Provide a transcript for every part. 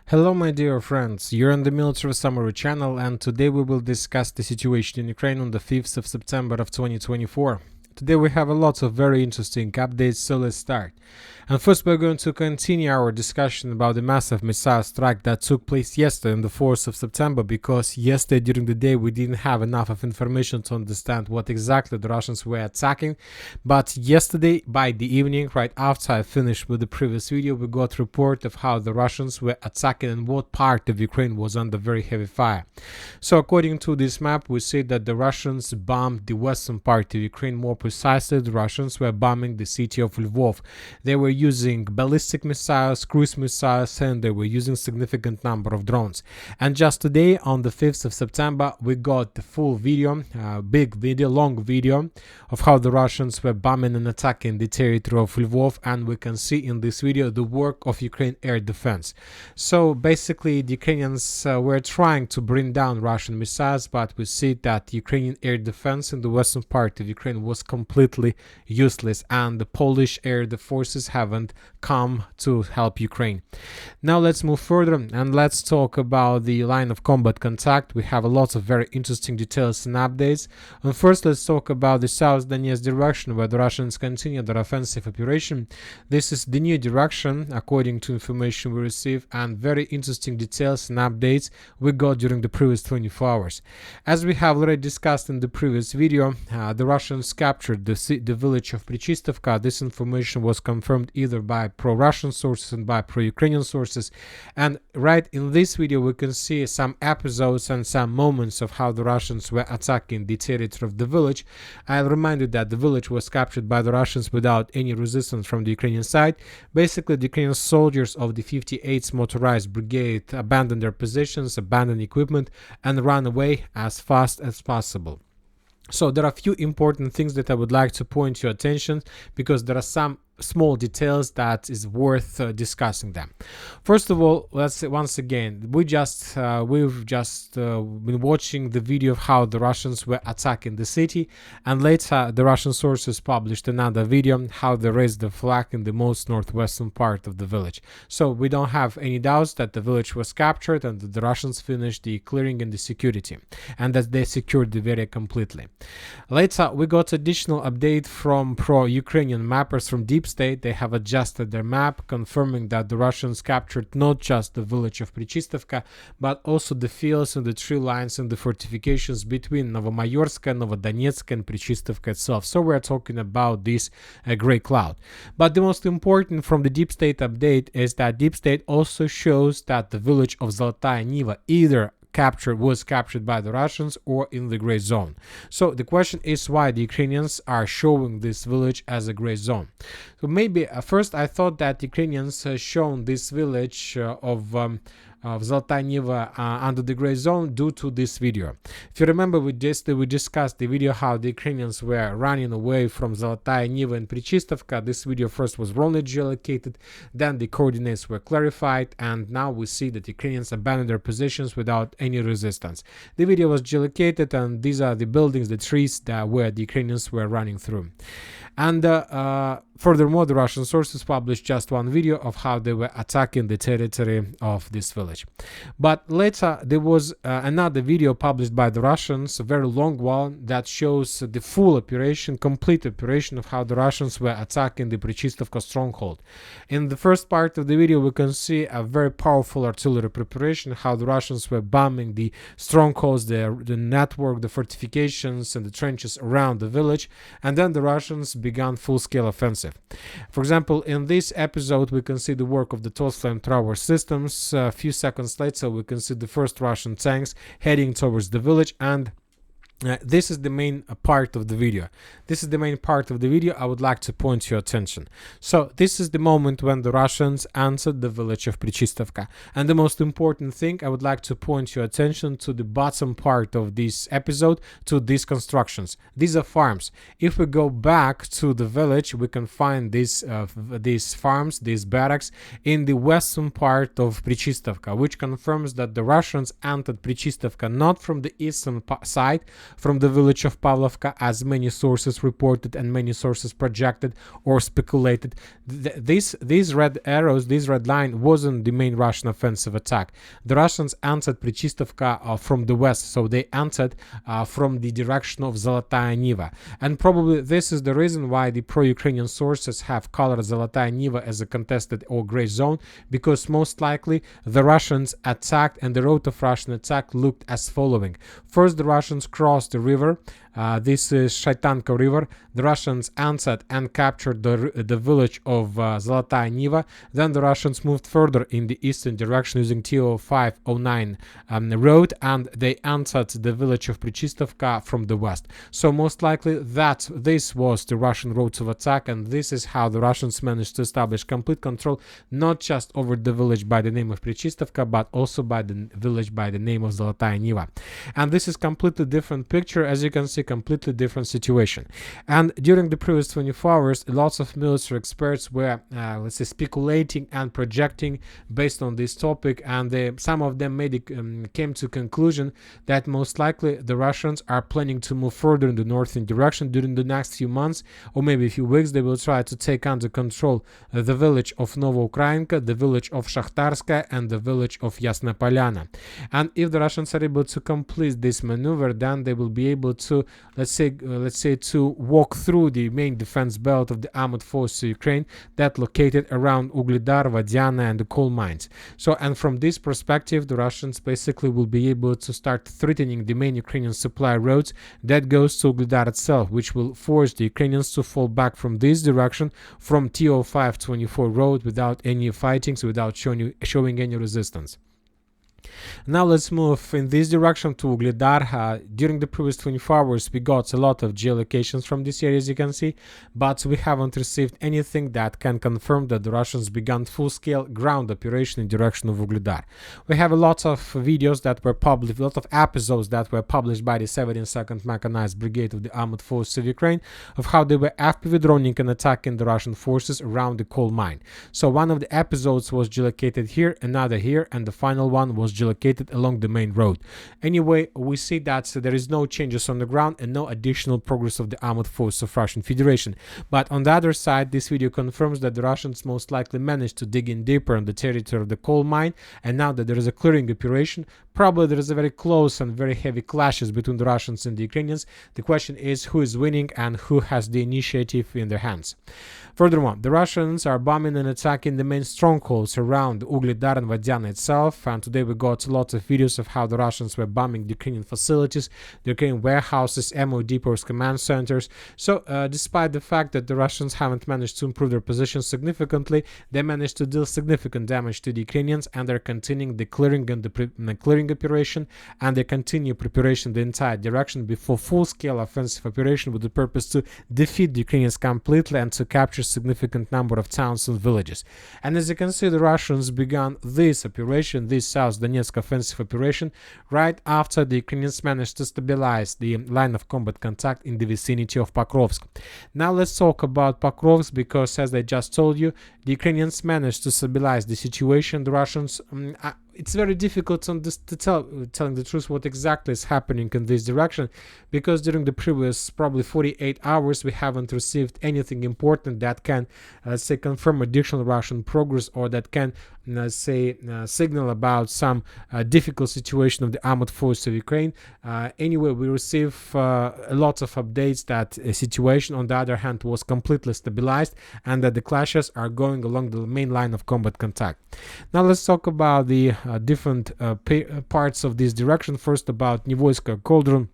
Hello my dear friends, you're on the Military Summary channel, and today we will discuss the situation in Ukraine on the 5th of September of 2024. Today we have a lot of very interesting updates, so let's start. And first we're going to continue our discussion about the massive missile strike that took place yesterday on the 4th of September, because yesterday during the day we didn't have enough of information to understand what exactly the Russians were attacking. But yesterday by the evening, right after I finished with the previous video, we got a report of how the Russians were attacking and what part of Ukraine was under very heavy fire. So according to this map, we see that the Russians bombed the western part of Ukraine. More precisely, the Russians were bombing the city of Lvov. They were using ballistic missiles, cruise missiles, and they were using significant number of drones. And just today, on the 5th of September, we got the full video, big video, long video of how the Russians were bombing and attacking the territory of Lvov, and we can see in this video the work of Ukraine air defense. So basically, the Ukrainians were trying to bring down Russian missiles, but we see that Ukrainian air defense in the western part of Ukraine was completely useless, and the Polish air forces haven't come to help Ukraine. Now let's move further and let's talk about the line of combat contact. We have a lot of very interesting details and updates. And first let's talk about the South Donetsk direction, where the Russians continue their offensive operation. This is the new direction according to information we receive, and very interesting details and updates we got during the previous 24 hours. As we have already discussed in the previous video, the Russians captured the village of Prichistovka. This information was confirmed either by pro-Russian sources and by pro-Ukrainian sources. And right in this video we can see some episodes and some moments of how the Russians were attacking the territory of the village. I'll remind you that the village was captured by the Russians without any resistance from the Ukrainian side. Basically, the Ukrainian soldiers of the 58th Motorized Brigade abandoned their positions, abandoned equipment, and ran away as fast as possible. So there are a few important things that I would like to point your attention, because there are some small details that is worth discussing them. First of all, let's say once again, we've just been watching the video of how the Russians were attacking the city, and later the Russian sources published another video how they raised the flag in the most northwestern part of the village. So we don't have any doubts that the village was captured and that the Russians finished the clearing and the security, and that they secured the area completely. Later we got additional update from pro-Ukrainian mappers from Deep State. They have adjusted their map, confirming that the Russians captured not just the village of Prichistovka, but also the fields and the tree lines and the fortifications between Novomayorsk, Novodonetsk, and Prichistovka itself. So we're talking about this gray cloud. But the most important from the Deep State update is that Deep State also shows that the village of Zolotaya Niva either was captured by the Russians or in the gray zone. So the question is why the Ukrainians are showing this village as a gray zone. So maybe first I thought that Ukrainians shown this village of Zolotaya Niva under the gray zone due to this video. If you remember, we discussed the video how the Ukrainians were running away from Zolotaya Niva and Prichistovka. This video first was wrongly geolocated, then the coordinates were clarified, and now we see that the Ukrainians abandoned their positions without any resistance. The video was geolocated, and these are the buildings, the trees where the Ukrainians were running through. And furthermore, the Russian sources published just one video of how they were attacking the territory of this village. But later there was another video published by the Russians, a very long one, that shows the full operation, complete operation of how the Russians were attacking the Prichistovka stronghold. In the first part of the video we can see a very powerful artillery preparation, how the Russians were bombing the strongholds, the network, the fortifications and the trenches around the village, and then the Russians began full-scale offensive. For example, in this episode we can see the work of the Toss flamethrower systems. A few seconds later we can see the first Russian tanks heading towards the village, and this is the main part of the video. This is the main part of the video I would like to point your attention. So this is the moment when the Russians entered the village of Prichistovka. And the most important thing, I would like to point your attention to the bottom part of this episode, to these constructions. These are farms. If we go back to the village, we can find these farms, these barracks, in the western part of Prichistovka, which confirms that the Russians entered Prichistovka not from the eastern side, from the village of Pavlovka, as many sources reported and many sources projected or speculated. These red arrows, this red line, wasn't the main Russian offensive attack. The Russians entered Prechestovka from the west, so they entered from the direction of Zolotaya Niva. And probably this is the reason why the pro-Ukrainian sources have colored Zolotaya Niva as a contested or gray zone, because most likely the Russians attacked, and the route of Russian attack looked as following. First, the Russians crossed the river. This is Shaitanka River. The Russians entered and captured the village of Zolotaya Niva. Then the Russians moved further in the eastern direction using T-0509 road, and they entered the village of Prechestovka from the west. So most likely this was the Russian route of attack, and this is how the Russians managed to establish complete control, not just over the village by the name of Prechestovka, but also by the village by the name of Zolotaya Niva. And this is completely different picture, as you can see, completely different situation. And during the previous 24 hours, lots of military experts were, let's say, speculating and projecting based on this topic, and some of them came to conclusion that most likely the Russians are planning to move further in the northern direction during the next few months, or maybe a few weeks. They will try to take under control the village of Novoukrainka, the village of Shakhtarska, and the village of Yasna Polyana. And if the Russians are able to complete this maneuver, then they will be able to, let's say to walk through the main defense belt of the armored forces of Ukraine that located around Vuhledar, Vadiana, and the coal mines. So, and from this perspective, the Russians basically will be able to start threatening the main Ukrainian supply roads that goes to Vuhledar itself, which will force the Ukrainians to fall back from this direction, from T-0524 road, without any fightings, without showing any resistance. Now let's move in this direction to Vuhledar. During the previous 24 hours, we got a lot of geolocations from this area, as you can see, but we haven't received anything that can confirm that the Russians began full-scale ground operation in direction of Vuhledar. We have a lot of videos that were published, a lot of episodes that were published by the 72nd Mechanized Brigade of the Armored Forces of Ukraine, of how they were FPV droning and attacking the Russian forces around the coal mine. So one of the episodes was geolocated here, another here, and the final one was geolocated along the main road. Anyway, we see that there is no changes on the ground and no additional progress of the armored forces of Russian Federation. But on the other side, this video confirms that the Russians most likely managed to dig in deeper on the territory of the coal mine, and now that there is a clearing operation, probably there is a very close and very heavy clashes between the Russians and the Ukrainians. The question is who is winning and who has the initiative in their hands. Furthermore, the Russians are bombing and attacking the main strongholds around Vuhledar and Vadiana itself, and today we got a lot of videos of how the Russians were bombing the Ukrainian facilities, the Ukrainian warehouses, ammo depots, command centers. So despite the fact that the Russians haven't managed to improve their position significantly, they managed to deal significant damage to the Ukrainians, and they're continuing the clearing and the clearing operation, and they continue preparation the entire direction before full-scale offensive operation with the purpose to defeat the Ukrainians completely and to capture significant number of towns and villages. And as you can see, the Russians began this operation, this South Donetsk offensive operation, right after the Ukrainians managed to stabilize the line of combat contact in the vicinity of Pokrovsk. Now let's talk about Pokrovsk, because as I just told you, the Ukrainians managed to stabilize the situation. The Russians, it's very difficult to telling the truth what exactly is happening in this direction, because during the previous probably 48 hours we haven't received anything important that can say confirm additional Russian progress, or that can signal about some difficult situation of the armored forces of Ukraine. Anyway, we receive a lot of updates that a situation on the other hand was completely stabilized and that the clashes are going along the main line of combat contact. Now let's talk about the different parts of this direction. First, about Nivoyska Cauldron.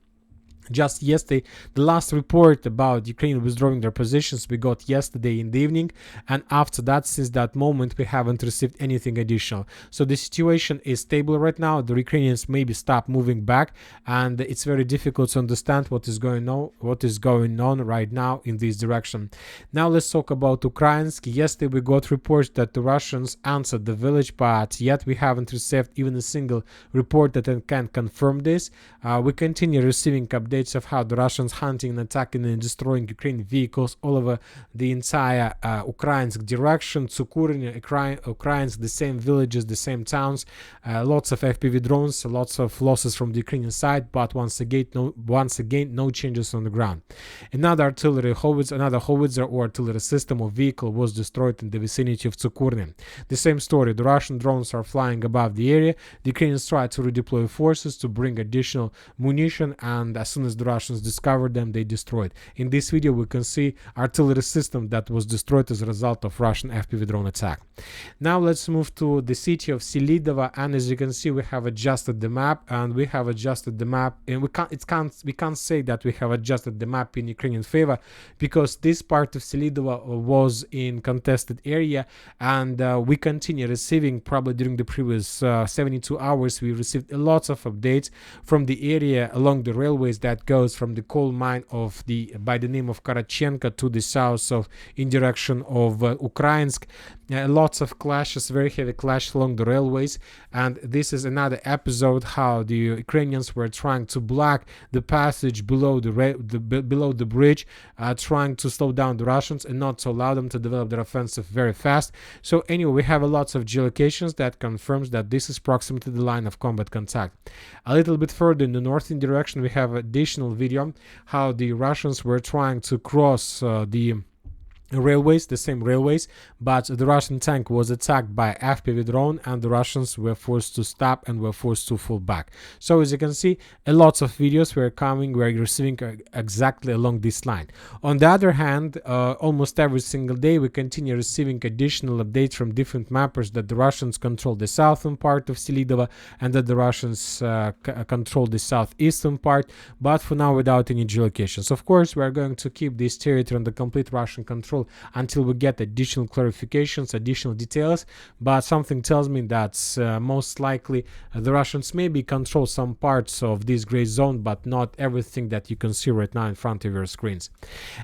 Just yesterday, the last report about Ukraine withdrawing their positions we got yesterday in the evening, and after that, since that moment, we haven't received anything additional. So the situation is stable right now. The Ukrainians maybe stop moving back, and it's very difficult to understand what is going on right now in this direction. Now let's talk about Kupiansk. Yesterday we got reports that the Russians answered the village, but yet we haven't received even a single report that can confirm this. We continue receiving updates updates of how the Russians hunting and attacking and destroying Ukrainian vehicles all over the entire Kupiansk direction. Tsukurin, Ukrainians, the same villages, the same towns, lots of FPV drones, lots of losses from the Ukrainian side, but once again, no changes on the ground. Another howitzer or artillery system or vehicle was destroyed in the vicinity of Tsukurin. The same story, the Russian drones are flying above the area. The Ukrainians try to redeploy forces to bring additional munition, and as soon as the Russians discovered them, they destroyed. In this video, we can see artillery system that was destroyed as a result of Russian FPV drone attack. Now let's move to the city of Selidova, and as you can see, we have adjusted the map, and we can't say that we have adjusted the map in Ukrainian favor, because this part of Selidova was in contested area, and we continue receiving, probably during the previous 72 hours, we received lots of updates from the area along the railways that goes from the coal mine of by the name of Karachenka to the south of in direction of Kupiansk. Lots of clashes, very heavy clash along the railways, and this is another episode how the Ukrainians were trying to block the passage below the bridge, trying to slow down the Russians and not to allow them to develop their offensive very fast. So anyway, we have lots of geolocations that confirms that this is proximity to the line of combat contact. A little bit further in the northern direction, we have additional video how the Russians were trying to cross the same railways, but the Russian tank was attacked by FPV drone, and the Russians were forced to stop and were forced to fall back. So as you can see, lots of videos we're receiving exactly along this line. On the other hand, almost every single day we continue receiving additional updates from different mappers that the Russians control the southern part of Selidova and that the Russians control the southeastern part, but for now without any geolocations. Of course, we are going to keep this territory under complete Russian control until we get additional clarifications, additional details, but something tells me that most likely the Russians maybe control some parts of this gray zone, but not everything that you can see right now in front of your screens.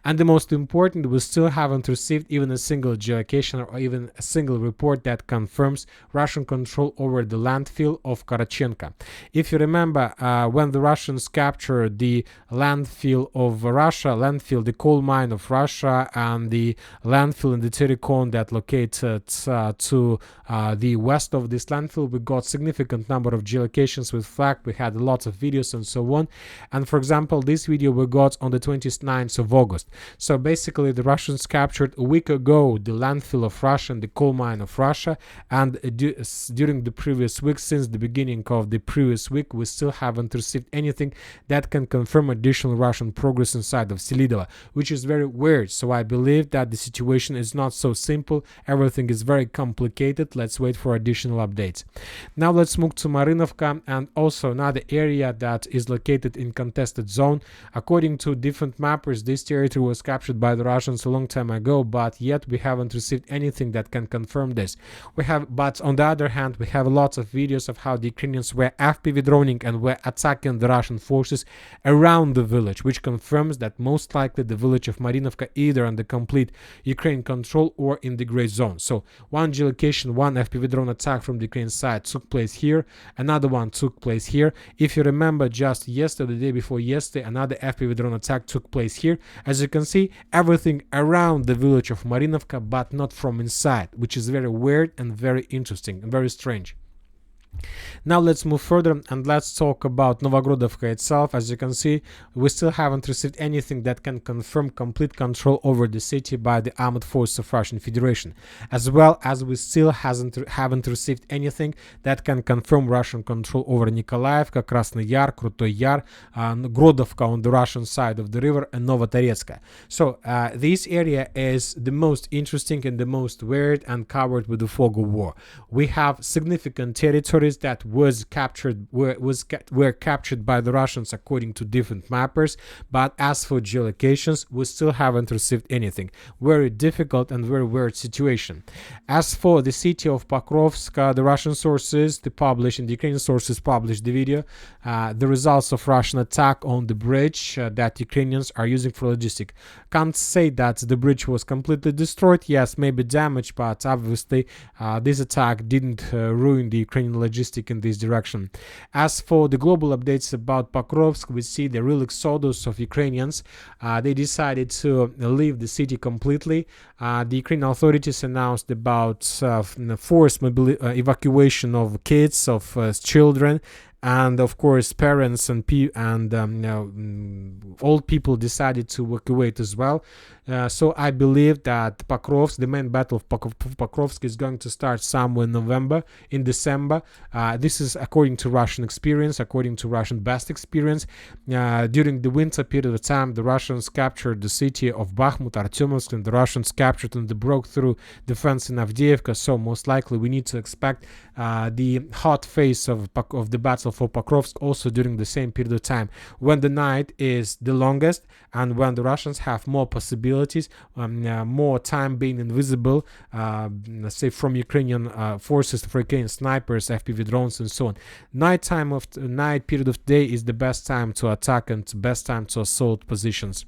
And the most important, we still haven't received even a single geolocation or even a single report that confirms Russian control over the landfill of Karachenka. If you remember, when the Russians captured the landfill of Russia, the coal mine of Russia, and the landfill in the Terikon that located to the west of this landfill, we got significant number of geolocations with flag. We had lots of videos and so on. And for example, this video we got on the 29th of August. So basically, the Russians captured a week ago the landfill of Russia and the coal mine of Russia. And during the previous week, since the beginning of the previous week, we still haven't received anything that can confirm additional Russian progress inside of Selidova, which is very weird. So I believe that the situation is not so simple. Everything is very complicated. Let's wait for additional updates. Now let's move to Marinovka, and also another area that is located in contested zone. According to different mappers, this territory was captured by the Russians a long time ago, but yet we haven't received anything that can confirm this. But on the other hand, we have lots of videos of how the Ukrainians were FPV droning and were attacking the Russian forces around the village, which confirms that most likely the village of Marinovka either under complete Ukraine control or in the gray zone. So one geolocation, one FPV drone attack from the Ukraine side took place here, another one took place here. If you remember, just yesterday, the day before yesterday, another FPV drone attack took place here. As you can see, everything around the village of Marinovka, but not from inside, which is very weird and very interesting and very strange. Now let's move further and let's talk about Novogrodovka itself. As you can see, we still haven't received anything that can confirm complete control over the city by the armed forces of Russian Federation, as well as we still haven't received anything that can confirm Russian control over Nikolaevka, Krasny Yar, Krutoy Yar, Grodovka on the Russian side of the river, and Novotoretska. So this area is the most interesting and the most weird and covered with the fog of war. We have significant territories that were captured by the Russians according to different mappers, but as for geolocations, we still haven't received anything. Very difficult and very weird situation. As for the city of Pokrovsk, the Russian sources, the Ukrainian sources published the video, the results of Russian attack on the bridge that Ukrainians are using for logistics. Can't say that the bridge was completely destroyed. Yes, maybe damaged, but obviously this attack didn't ruin the Ukrainian logistics logistic in this direction. As for the global updates about Pokrovsk, we see the real exodus of Ukrainians. They decided to leave the city completely. The Ukrainian authorities announced about forced evacuation of kids, of children, and of course parents and old people decided to evacuate as well. So I believe that Pokrovsk, the main battle of Pokrovsk, is going to start somewhere in December. This is according to Russian experience, according to Russian best experience. During the winter period of time, the Russians captured the city of Bakhmut, Artyomovsk, and the Russians captured and broke through defense in Avdiivka. So most likely we need to expect the hot phase of the battle for Pokrovsk also during the same period of time, when the night is the longest and when the Russians have more possibilities, more time being invisible, say from Ukrainian forces, for Ukrainian snipers, FPV drones, and so on. Night period of day is the best time to attack and the best time to assault positions.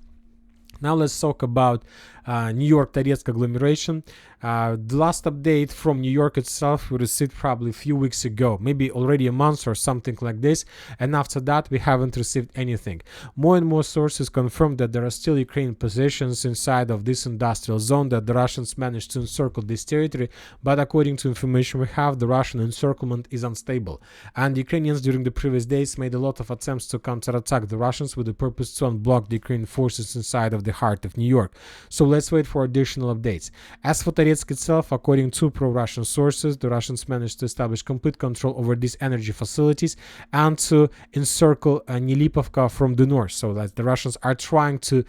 Now let's talk about New York-Donetsk agglomeration. The last update from New York itself we received probably a few weeks ago, maybe already a month or something like this, and after that we haven't received anything. More and more sources confirm that there are still Ukrainian positions inside of this industrial zone, that the Russians managed to encircle this territory, but according to information we have, the Russian encirclement is unstable, and the Ukrainians during the previous days made a lot of attempts to counterattack the Russians with the purpose to unblock the Ukrainian forces inside of the heart of New York. So let's wait for additional updates. As for Donetsk itself, according to pro-Russian sources, the Russians managed to establish complete control over these energy facilities and to encircle Nilipovka from the north. So that the Russians are trying to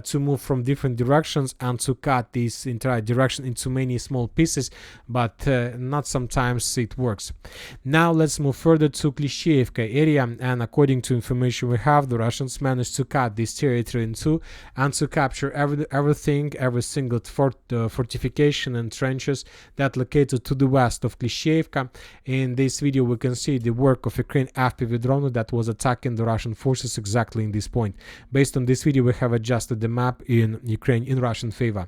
to move from different directions and to cut this entire direction into many small pieces, but not sometimes it works. Now let's move further to Klishchiivka area, and according to information we have, the Russians managed to cut this territory in two and to capture everything, every single fortification and trenches that located to the west of Klishchiivka. In this video we can see the work of Ukraine FPV drone that was attacking the Russian forces exactly in this point. Based on this video we have adjusted the map in Ukraine in Russian favor.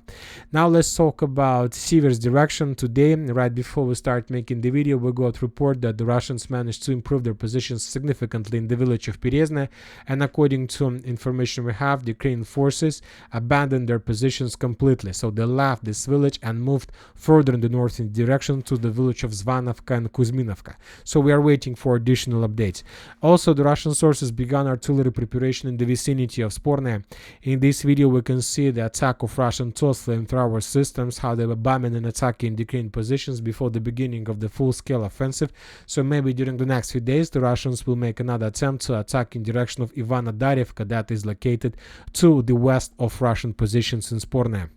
Now let's talk about Siversk direction. Today, right before we start making the video, we got report that the Russians managed to improve their positions significantly in the village of Perezne, and according to information we have, the Ukrainian forces abandoned their positions completely. So they left this village and moved further in the northern direction to the village of Zvanovka and Kuzminovka. So we are waiting for additional updates. Also, the Russian sources began artillery preparation in the vicinity of Sporne. In this video we can see the attack of Russian TOS flamethrower systems, how they were bombing and attacking the Ukrainian positions before the beginning of the full-scale offensive. So maybe during the next few days the Russians will make another attempt to attack in direction of Ivano-Darivka, that is located to the west of Russian positions in Sporne.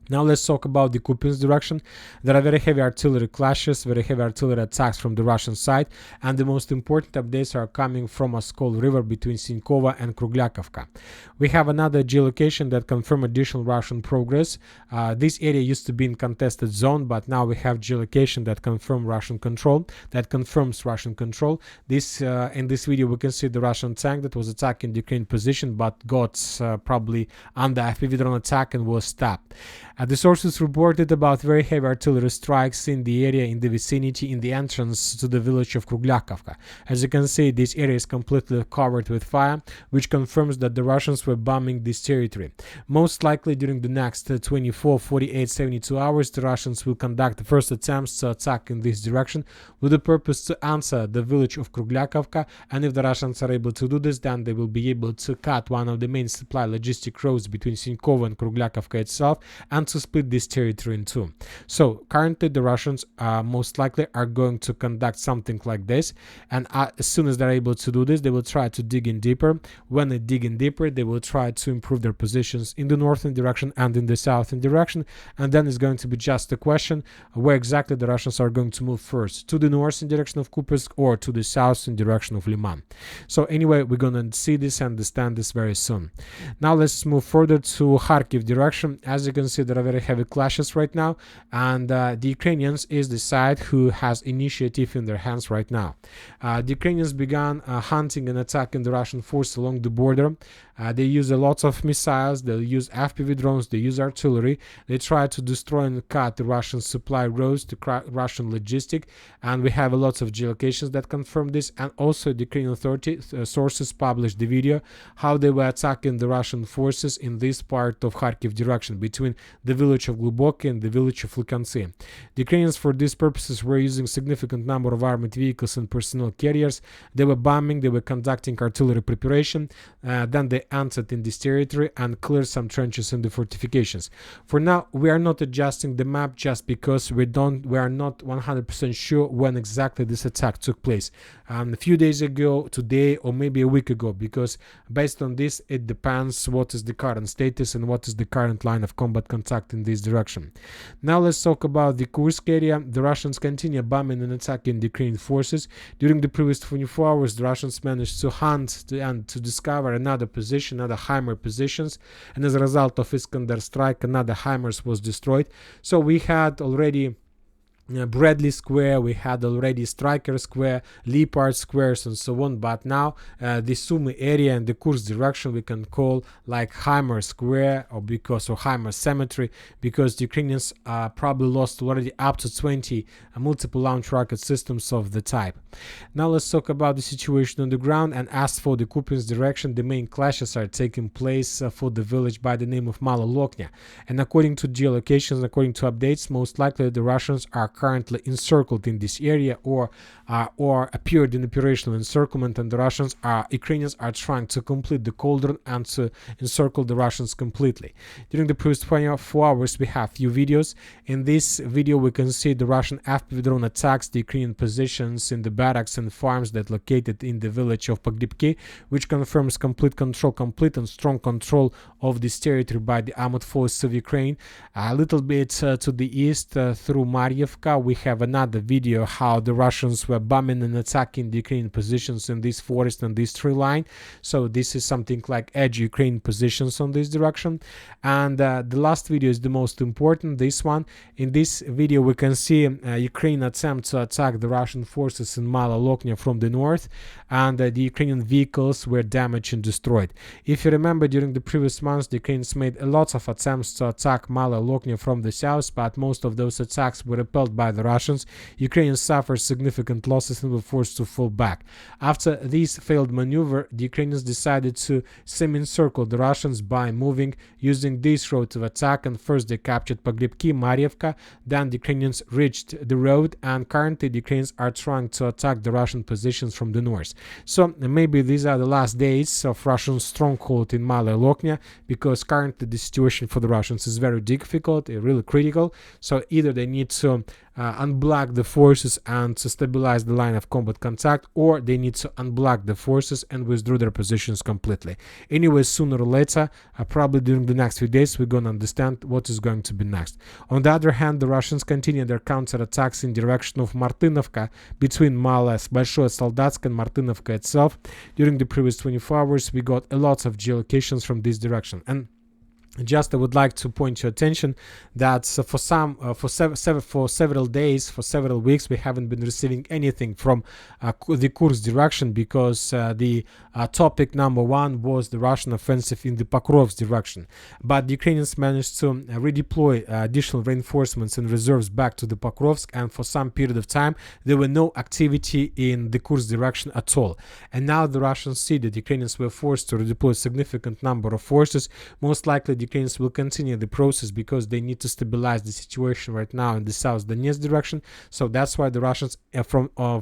Now let's talk about the Kupiansk direction. There are very heavy artillery clashes, very heavy artillery attacks from the Russian side, and the most important updates are coming from Oskol River between Sinkova and Krugliakovka. We have another geolocation that confirms additional Russian progress. This area used to be in contested zone, but now we have geolocation that confirms Russian control. In this video we can see the Russian tank that was attacking the Ukrainian position, but got probably under FPV drone attack and was stopped. The sources reported about very heavy artillery strikes in the area, in the vicinity, in the entrance to the village of Krugliakovka. As you can see, this area is completely covered with fire, which confirms that the Russians were bombing this territory. Most likely during the next 24, 48, 72 hours, the Russians will conduct the first attempts to attack in this direction with the purpose to answer the village of Krugliakovka, and if the Russians are able to do this, then they will be able to cut one of the main supply logistic roads between Sinkova and Krugliakovka itself and to split this territory in two. So currently the Russians most likely are going to conduct something like this, and as soon as they're able to do this, they will try to dig in deeper. When they dig in deeper, they will try to improve their positions in the northern direction and in the southern direction, and then it's going to be just a question where exactly the Russians are going to move first, to the northern direction of Kupiansk or to the southern direction of Liman. So anyway, we're going to see this and understand this very soon. Now let's move further to Kharkiv direction. As you can see, the there are very heavy clashes right now, and the Ukrainians is the side who has initiative in their hands right now. The Ukrainians began hunting and attacking the Russian force along the border. They use a lot of missiles, they use FPV drones, they use artillery. They try to destroy and cut the Russian supply roads to Russian logistic, and we have a lot of geolocations that confirm this. And also the Ukrainian authority sources published the video how they were attacking the Russian forces in this part of Kharkiv direction between the village of Gluboky and the village of Lykantsy. The Ukrainians for these purposes were using significant number of armored vehicles and personnel carriers. They were bombing, they were conducting artillery preparation, then they entered in this territory and cleared some trenches in the fortifications. For now, we are not adjusting the map just because we are not 100% sure when exactly this attack took place. A few days ago, today, or maybe a week ago, because based on this, it depends what is the current status and what is the current line of combat contact in this direction. Now let's talk about the Kursk area. The Russians continue bombing and attacking the Ukrainian forces. During the previous 24 hours, the Russians managed to hunt and to discover another position, another HIMARS positions, and as a result of Iskander strike, another HIMARS was destroyed. So we had already Bradley Square, we had already Striker Square, Leopard Squares, and so on. But now the Sumy area and the Kursk direction we can call like HIMARS Square or HIMARS Cemetery, because the Ukrainians probably lost already up to 20 multiple launch rocket systems of the type. Now let's talk about the situation on the ground. And as for the Kupiansk direction, the main clashes are taking place for the village by the name of Mala Loknya. And according to geolocations, according to updates, most likely the Russians are currently encircled in this area or appeared in operational encirclement, and the Ukrainians are trying to complete the cauldron and to encircle the Russians completely. During the previous 24 hours, we have few videos. In this video, we can see the Russian FPV drone attacks the Ukrainian positions in the barracks and farms that located in the village of Pogribki, which confirms complete and strong control of this territory by the armed forces of Ukraine. A little bit to the east through Marinovka, we have another video how the Russians were bombing and attacking the Ukrainian positions in this forest and this tree line. So this is something like edge Ukrainian positions on this direction. And the last video is the most important, this one. In this video we can see Ukraine attempt to attack the Russian forces in Mala Loknya from the north, and the Ukrainian vehicles were damaged and destroyed. If you remember, during the previous months the Ukrainians made a lot of attempts to attack Mala Loknya from the south, but most of those attacks were repelled by the Russians. Ukrainians suffered significant losses and were forced to fall back. After this failed maneuver, the Ukrainians decided to semi-encircle the Russians by moving using this road of attack, and first they captured Pogribki, Marievka, then the Ukrainians reached the road, and currently the Ukrainians are trying to attack the Russian positions from the north. So maybe these are the last days of Russian stronghold in Mala Loknya, because currently the situation for the Russians is very difficult, really critical. So either they need to unblock the forces and to stabilize the line of combat contact, or they need to unblock the forces and withdraw their positions completely. Anyway, sooner or later, probably during the next few days, we're going to understand what is going to be next. On the other hand, the Russians continue their counterattacks in direction of Martinovka between Malas, Большое Soldatsk, and Martinovka itself. During the previous 24 hours, we got a lot of geolocations from this direction. And just I would like to point your attention that for several days, for several weeks, we haven't been receiving anything from the Kursk direction, because the topic number one was the Russian offensive in the Pokrovsk direction. But the Ukrainians managed to redeploy additional reinforcements and reserves back to the Pokrovsk, and for some period of time there were no activity in the Kursk direction at all. And now the Russians see that the Ukrainians were forced to redeploy a significant number of forces. Most likely the Ukrainians will continue the process because they need to stabilize the situation right now in the South Donetsk direction. So that's why the Russians,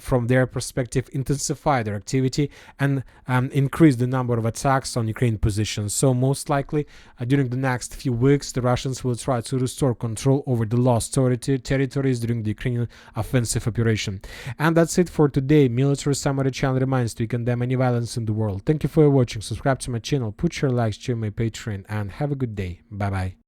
from their perspective, intensify their activity and increase the number of attacks on Ukrainian positions. So most likely during the next few weeks, the Russians will try to restore control over the lost territories during the Ukrainian offensive operation. And that's it for today. Military Summary channel reminds to condemn any violence in the world. Thank you for watching. Subscribe to my channel, put your likes, join my Patreon, and have a good day. Bye bye.